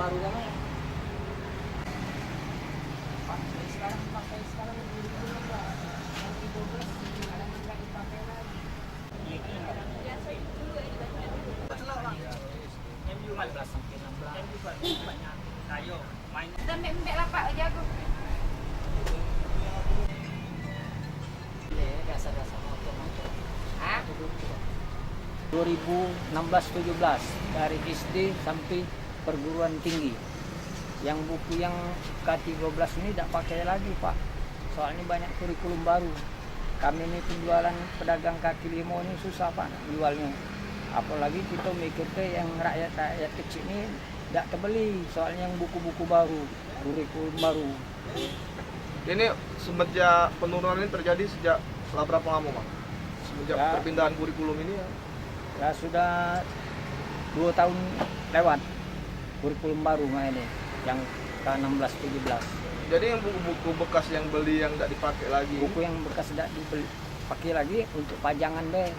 baru kan. Pak, sekarang pakai sekarang kurikulum Pak. Yang 13 kadang nggak dipakai lagi. Biasa itu dulu ya dibaca dulu. MU 14 sampai 16. MU banyak. Ayo main. Dan mbak lah Pak jago. Dasar-dasar motor. 2016-17 dari SD sampai perguruan tinggi. Yang buku yang K13 ini tidak pakai lagi Pak. Soalnya banyak kurikulum baru. Kami ini penjualan pedagang kaki lima ini susah Pak jualnya. Apalagi kita mikir ke yang rakyat kecil ini tidak terbeli. Soalnya yang buku-buku baru, kurikulum baru. Ini semenjak penurunan ini terjadi sejak setelah berapa lama Bang? Semenjak Ya. perpindahan kurikulum ini ya? Ya sudah 2 tahun lewat kurikulum baru ini yang K16-17. Jadi yang buku-buku bekas yang beli yang tidak dipakai lagi. Buku yang bekas tidak dibeli pakai lagi untuk pajangan deh.